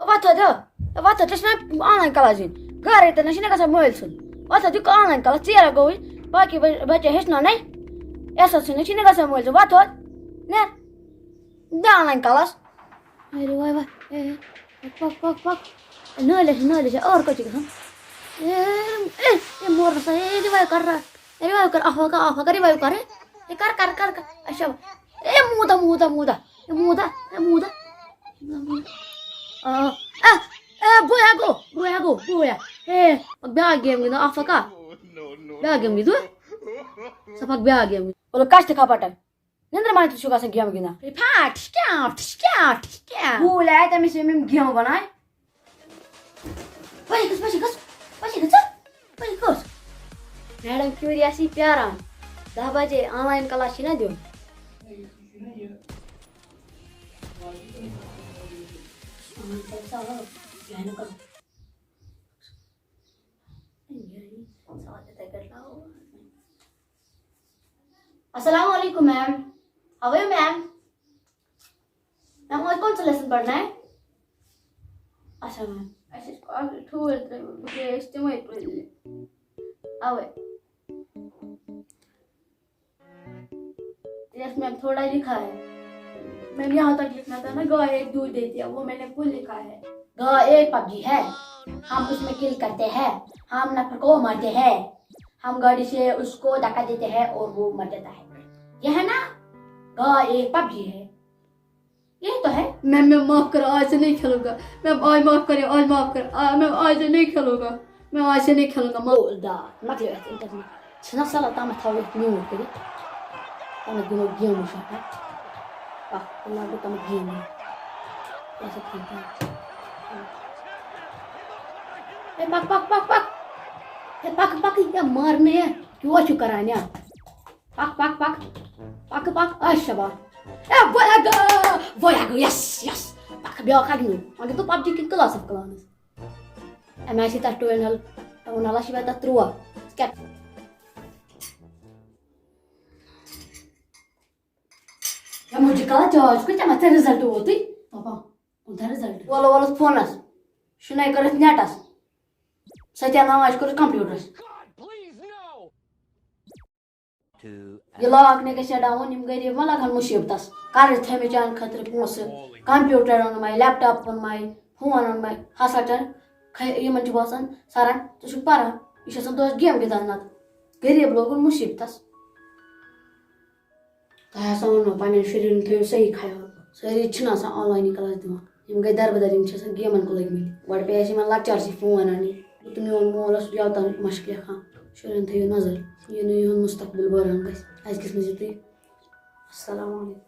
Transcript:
What the online class in? Gary, the National Wilson. What a duke online class, Sierra going, Baki, but your history, eh? Yes, I see National Wilson. What? Net? The online class. Fuck. No, or coaching. More say, anyway, car. Boya. Hey, pag game na Africa. Game gitu. Sa pag game. Olo kaste kapatan. Nendra mane tu suka sa game gina. Pat, scout. Bola ta mi semim game banai. Pachi kas. Madam curiosity प्यारा 10 बजे online class ना दियो अस्सलाम वालेकुम ma'am how are you ma'am ma'am आज कौन सा lesson पढ़ना है अच्छा मैम ऐसे ठूल के इस्तेमाल आवे यस मैम थोड़ा लिखा है मैम यहाँ तक लिखना था ना गाय एक दूध देती है वो मैंने फुल लिखा है गाय एक पबजी है हम उसमें किल करते हैं हम नफर को मारते हैं हम गाड़ी से उसको धक्का देते हैं और वो मर जाता है यह है ना गाय एक पबजी है यही तो है मैम मैं माफ करो आज से नहीं खेलूंगा मैम आज माफ करिए आज माफ कर मैम आज से नहीं खेलूंगा मैं आज से नहीं खेलूंगा मतलब इंटरनेट छना साला तामा था वो न्यू करी तामा गेम मुशाटा वाह तुम लोग तामा गेम ऐसे खेलते हैं ए पक ये मारने है क्यों चुप कराने पक शाबाश ए voyago yes pak biar kagnu magi tu PUBG kin kelas of clans MSC ta tuenal unala shiba ta trua skat ya mujhe kala jawab ko chama te result hoti papa unta result wala phonas shunai karat nyatas satya namaz kor computers ये lock ने कैसे down निम गई मला Khan मुसीबतस car थे में जान खतरे पोस computer on my laptop on my phone on my हासाटर ये मन बसन सारन तो सुपारा इसे सब दोस गेम के दानत गरीब लोगन मुसीबतस ता सोनो पानी शरीर थे सही खायो सही छना सा ऑनलाइन क्लास दिमा निम गई दर बदर निम छ गेमन को लग मिली वड पे ऐसे मन लेक्चर सी फोन आनी तुम योन मोलस याता मशकिल खा शरीर थे नजर ये नहीं मुस्तकबिल बरहन गई आज किस मजे पे अस्सलाम वालेकुम